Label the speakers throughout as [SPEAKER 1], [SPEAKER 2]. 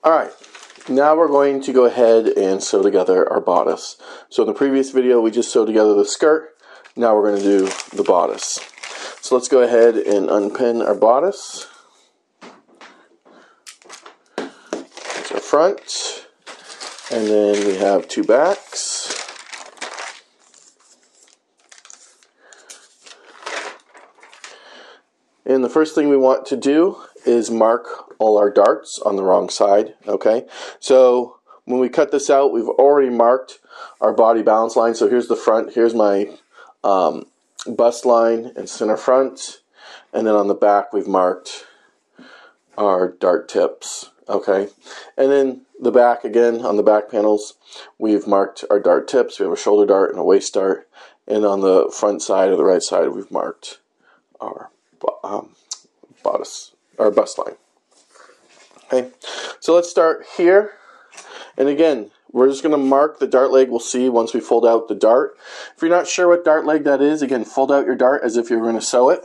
[SPEAKER 1] Alright, now we're going to go ahead and sew together our bodice. So in the previous video we just sewed together the skirt, now we're going to do the bodice. So let's go ahead and unpin our bodice. There's our front, and then we have two backs. And the first thing we want to do is mark all our darts on the wrong side, okay? So when we cut this out, we've already marked our body balance line. So here's the front, here's my bust line and center front. And then on the back, we've marked our dart tips, okay? And then the back, again, on the back panels, we've marked our dart tips. We have a shoulder dart and a waist dart. And on the front side or the right side, we've marked our bodice, or bust line. Okay, so let's start here. And again, we're just going to mark the dart leg. We'll see once we fold out the dart. If you're not sure what dart leg that is, again, fold out your dart as if you're going to sew it.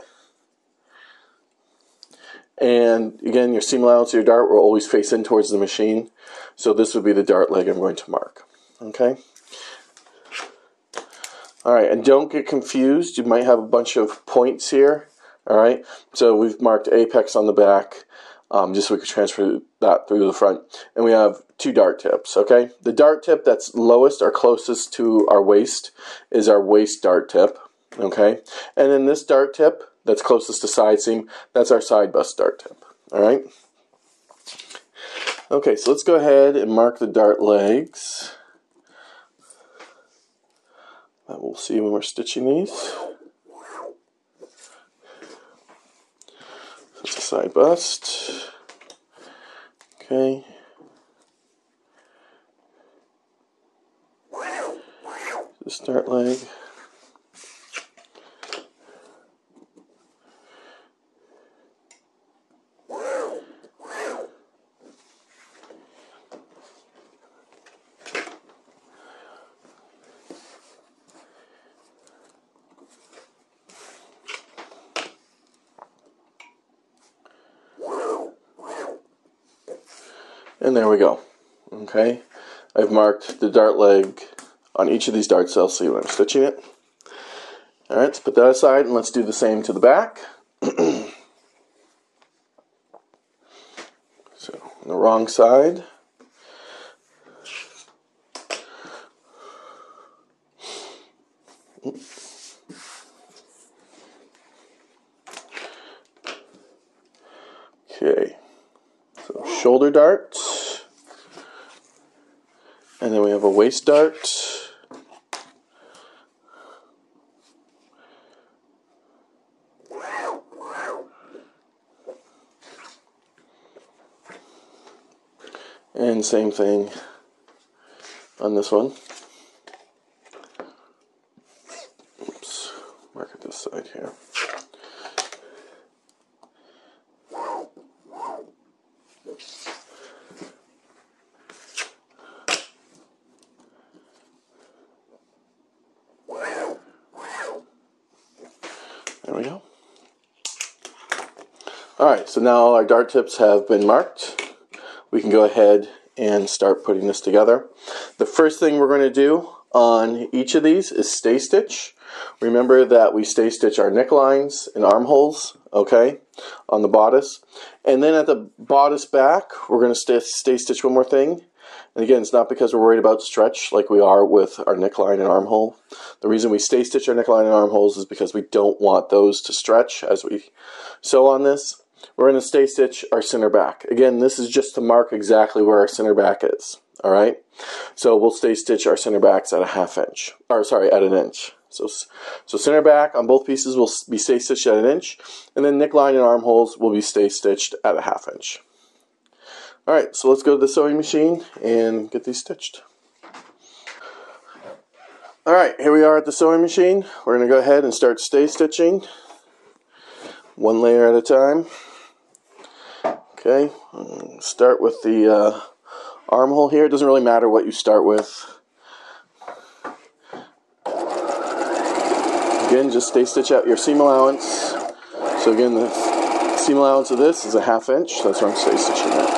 [SPEAKER 1] And again, your seam allowance of your dart will always face in towards the machine. So this would be the dart leg I'm going to mark. Okay. Alright, and don't get confused. You might have a bunch of points here. Alright, so we've marked apex on the back, just so we can transfer that through the front. And we have two dart tips, okay? The dart tip that's lowest or closest to our waist is our waist dart tip, okay? And then this dart tip that's closest to side seam, that's our side bust dart tip, alright? Okay, so let's go ahead and mark the dart legs. That we'll see when we're stitching these. That's a side bust. Okay. The start leg. And there we go. Okay, I've marked the dart leg on each of these darts. I'll see when I'm stitching it. All right, let's put that aside and let's do the same to the back. So on the wrong side. Okay, so shoulder dart. And then we have a waist dart. And same thing on this one. Oops, mark it this side here. There we go. Alright, so now our dart tips have been marked. We can go ahead and start putting this together. The first thing we're going to do on each of these is stay stitch. Remember that we stay stitch our necklines and armholes, okay, on the bodice. And then at the bodice back, we're going to stay stitch one more thing. And again, it's not because we're worried about stretch like we are with our neckline and armhole. The reason we stay stitch our neckline and armholes is because we don't want those to stretch as we sew on this. We're going to stay stitch our center back. Again, this is just to mark exactly where our center back is. All right. So we'll stay stitch our center backs at at an inch. So center back on both pieces will be stay stitched at an inch, and then neckline and armholes will be stay stitched at a ½ inch. All right. So let's go to the sewing machine and get these stitched. All right. Here we are at the sewing machine. We're going to go ahead and start stay stitching one layer at a time. Okay, start with the armhole here. It doesn't really matter what you start with. Again, just stay stitch out your seam allowance. So again, the seam allowance of this is a ½ inch. That's where I'm stay stitching at.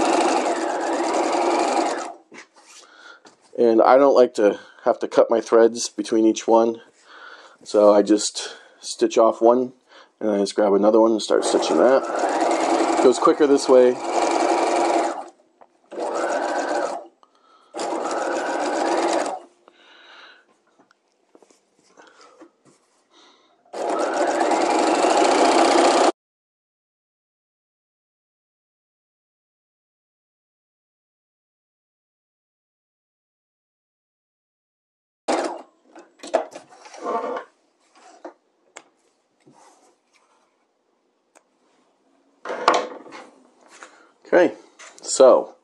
[SPEAKER 1] And I don't like to have to cut my threads between each one, so I just stitch off one and I just grab another one and start stitching that. It goes quicker this way. Okay, so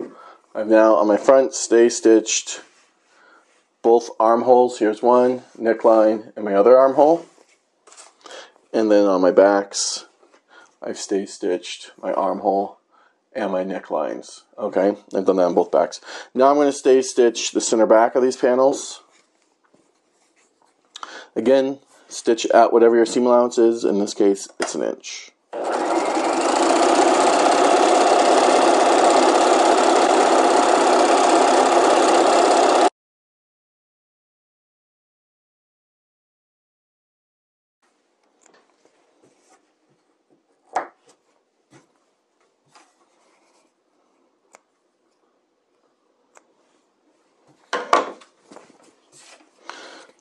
[SPEAKER 1] I've now on my front stay stitched both armholes. Here's one, neckline, and my other armhole. And then on my backs, I've stay stitched my armhole and my necklines. Okay, I've done that on both backs. Now I'm going to stay stitch the center back of these panels. Again, stitch at whatever your seam allowance is. In this case, it's 1 inch.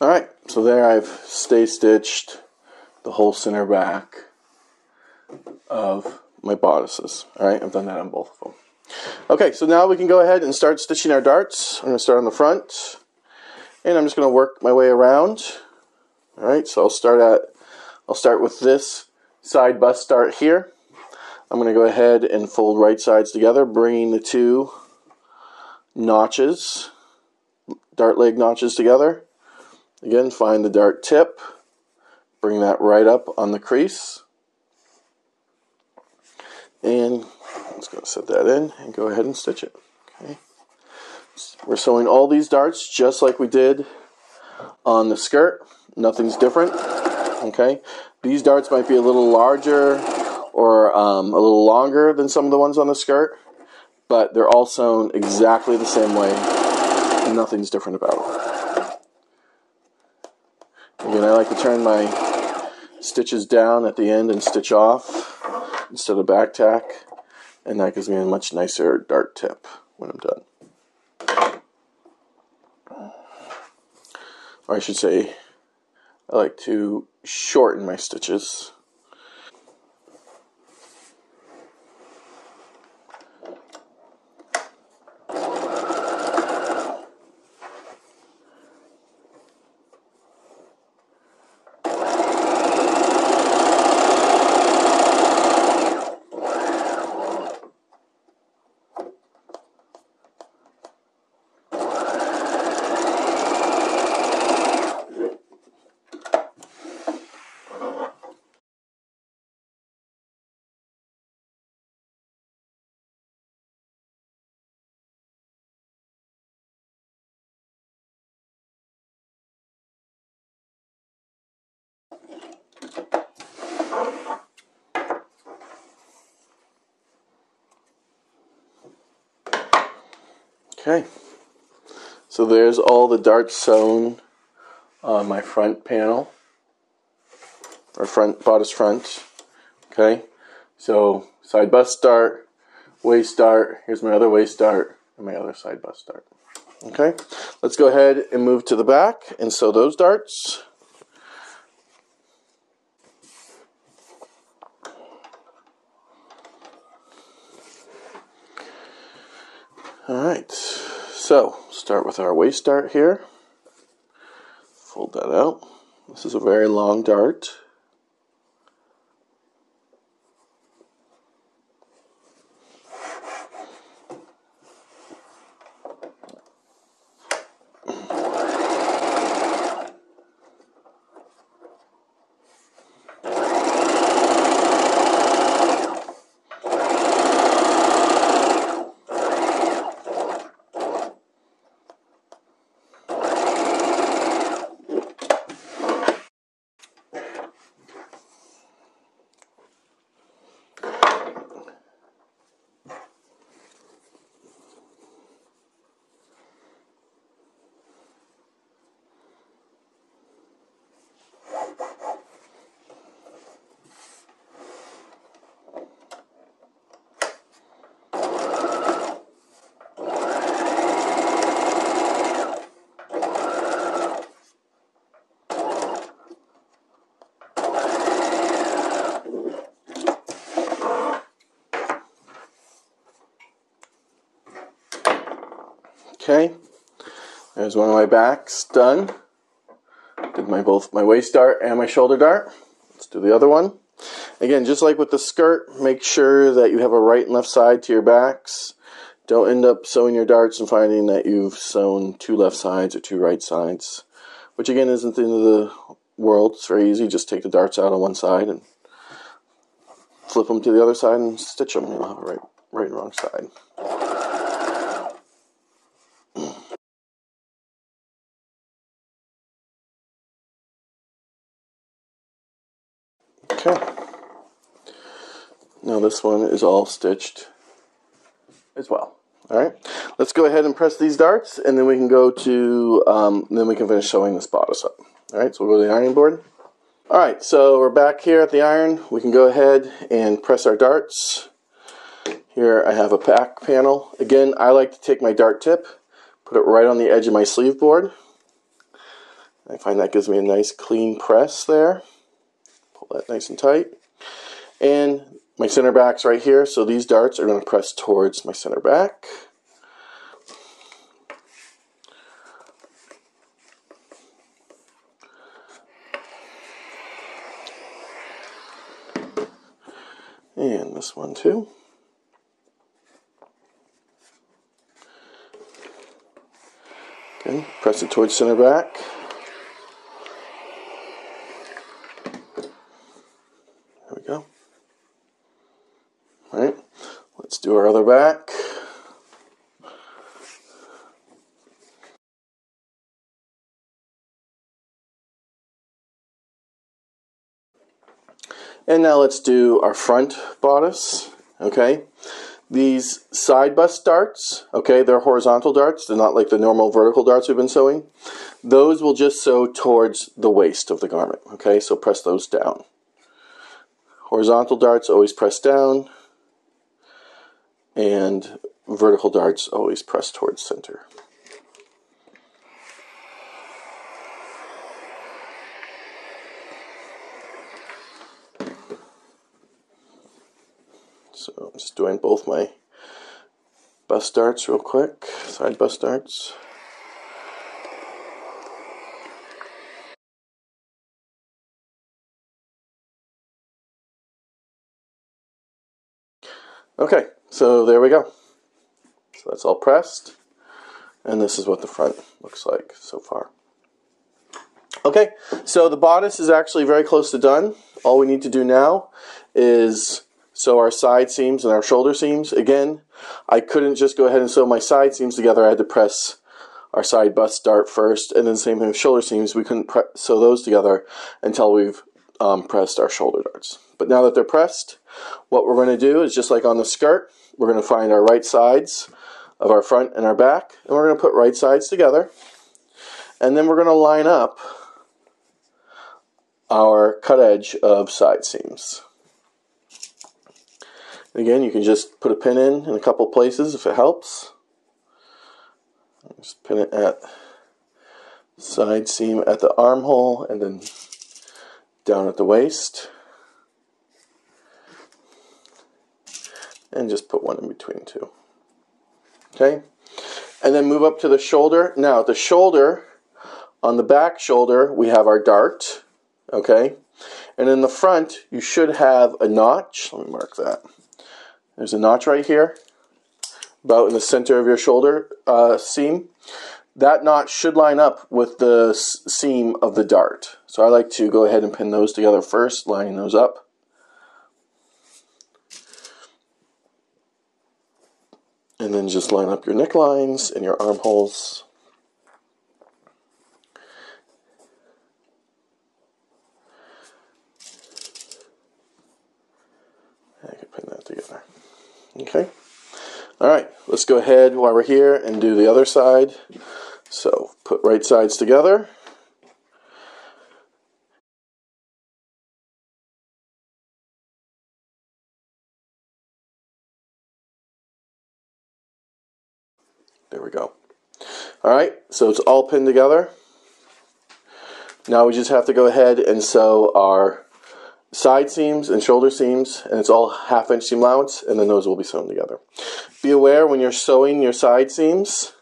[SPEAKER 1] Alright, so there I've stay stitched the whole center back of my bodices. Alright, I've done that on both of them. Okay, so now we can go ahead and start stitching our darts. I'm going to start on the front, and I'm just going to work my way around. Alright, so I'll start with this side bust dart here. I'm going to go ahead and fold right sides together, bringing the two notches, dart leg notches together. Again, find the dart tip, bring that right up on the crease, and I'm just going to set that in and go ahead and stitch it. Okay. We're sewing all these darts just like we did on the skirt. Nothing's different. Okay. These darts might be a little larger or a little longer than some of the ones on the skirt, but they're all sewn exactly the same way. Nothing's different about it. Again, I like to turn my stitches down at the end and stitch off instead of back tack, and that gives me a much nicer dart tip when I'm done. Or I should say, I like to shorten my stitches. Okay, so there's all the darts sewn on my front panel, or front bodice front. Okay, so side bust dart, waist dart, here's my other waist dart, and my other side bust dart. Okay, let's go ahead and move to the back and sew those darts. Alright, so start with our waist dart here. Fold that out. This is a very long dart. Okay, there's one of my backs done. Did both my waist dart and my shoulder dart. Let's do the other one. Again, just like with the skirt, make sure that you have a right and left side to your backs. Don't end up sewing your darts and finding that you've sewn 2 left sides or 2 right sides, which again isn't the end of the world. It's very easy. Just take the darts out on one side and flip them to the other side and stitch them. You'll have a right and wrong side. Okay. Now this one is all stitched as well. All right. Let's go ahead and press these darts, and then we can go to then we can finish sewing this bodice up. All right. So we'll go to the ironing board. All right. So we're back here at the iron. We can go ahead and press our darts. Here I have a back panel. Again, I like to take my dart tip, put it right on the edge of my sleeve board. I find that gives me a nice clean press there. Pull that nice and tight. And my center back's right here, so these darts are going to press towards my center back. And this one too. Okay, press it towards center back. There we go. All right, let's do our other back. And now let's do our front bodice, okay? These side bust darts, okay, they're horizontal darts. They're not like the normal vertical darts we've been sewing. Those will just sew towards the waist of the garment, okay? So press those down. Horizontal darts always press down, and vertical darts always press towards center. So I'm just doing both my bust darts real quick, side bust darts. Okay, so there we go. So that's all pressed, and this is what the front looks like so far. Okay, so the bodice is actually very close to done. All we need to do now is sew our side seams and our shoulder seams. Again, I couldn't just go ahead and sew my side seams together. I had to press our side bust dart first, and then same thing with shoulder seams. We couldn't sew those together until we've pressed our shoulder darts. But now that they're pressed, what we're going to do is just like on the skirt, we're going to find our right sides of our front and our back, and we're going to put right sides together, and then we're going to line up our cut edge of side seams. Again, you can just put a pin in a couple places if it helps. Just pin it at side seam at the armhole and then down at the waist. And just put one in between two. Okay? And then move up to the shoulder. Now, at the shoulder, on the back shoulder, we have our dart. Okay? And in the front, you should have a notch. Let me mark that. There's a notch right here, about in the center of your shoulder seam. That notch should line up with the seam of the dart. So I like to go ahead and pin those together first, lining those up. And then just line up your necklines and your armholes. I can pin that together. Okay. All right. Let's go ahead while we're here and do the other side. So put right sides together. There we go. All right. So it's all pinned together. Now we just have to go ahead and sew our side seams and shoulder seams, and it's all 1/2 inch seam allowance, and then those will be sewn together. Be aware when you're sewing your side seams,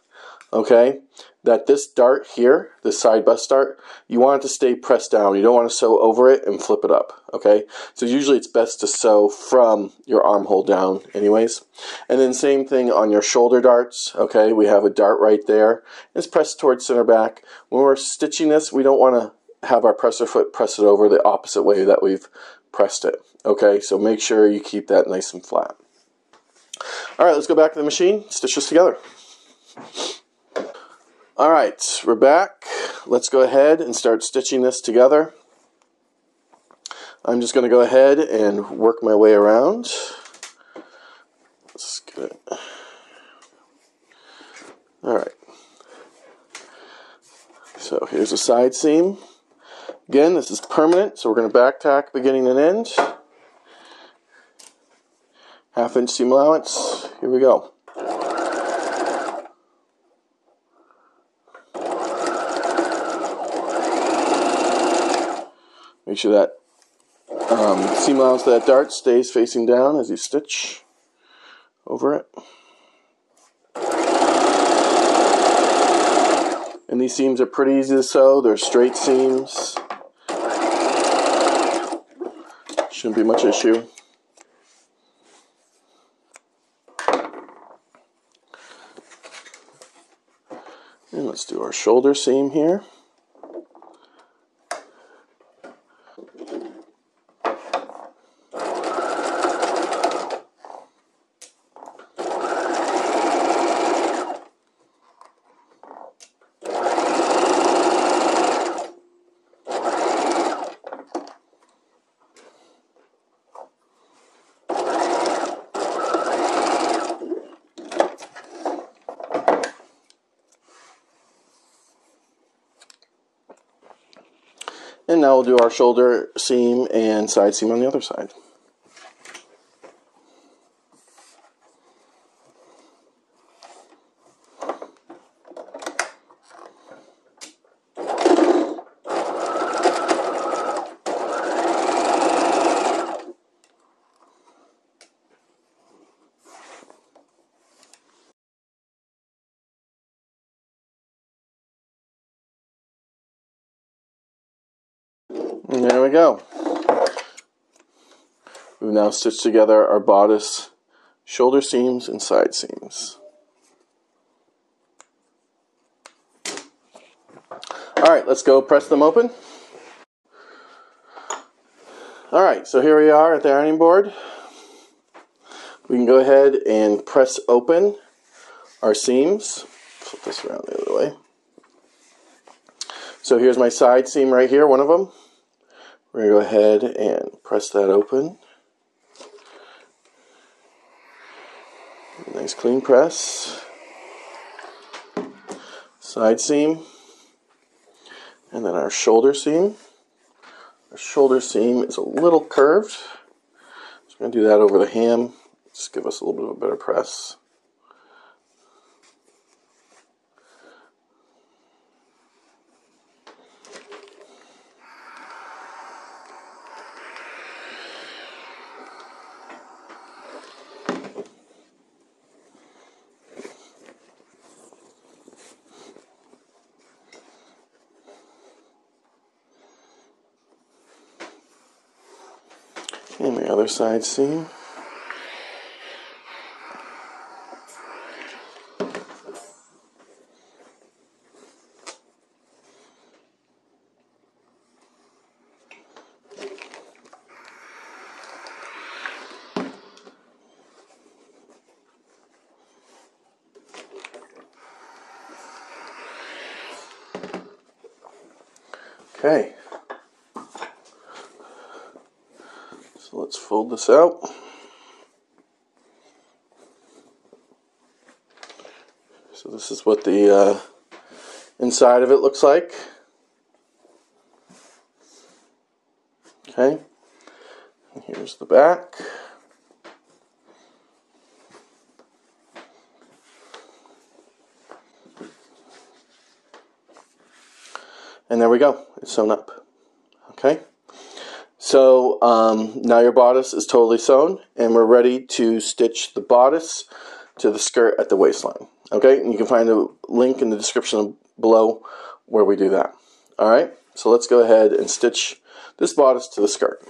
[SPEAKER 1] okay, that this dart here, this side bust dart, you want it to stay pressed down. You don't want to sew over it and flip it up, okay? So usually it's best to sew from your armhole down anyways. And then same thing on your shoulder darts, okay? We have a dart right there. It's pressed towards center back. When we're stitching this, we don't want to have our presser foot press it over the opposite way that we've pressed it, okay? So make sure you keep that nice and flat. All right, let's go back to the machine, stitch this together. All right, we're back. Let's go ahead and start stitching this together. I'm just going to go ahead and work my way around. Let's get it. All right. So here's a side seam. Again, this is permanent, so we're going to back tack beginning and end. 1/2 inch seam allowance. Here we go. Make sure that seam allowance of that dart stays facing down as you stitch over it. And these seams are pretty easy to sew. They're straight seams. Shouldn't be much issue. And let's do our shoulder seam here. And now we'll do our shoulder seam and side seam on the other side. And there we go. We've now stitched together our bodice shoulder seams and side seams. Alright, let's go press them open. Alright, so here we are at the ironing board. We can go ahead and press open our seams. Flip this around the other way. So here's my side seam right here, one of them. We're going to go ahead and press that open. Nice clean press. Side seam. And then our shoulder seam. Our shoulder seam is a little curved. So I'm going to do that over the ham. Just give us a little bit of a better press. And the other side seam. Okay. So let's fold this out. So this is what the inside of it looks like. Okay. And here's the back. And there we go. It's sewn up. Okay. So now your bodice is totally sewn, and we're ready to stitch the bodice to the skirt at the waistline. Okay, and you can find a link in the description below where we do that. All right, so let's go ahead and stitch this bodice to the skirt.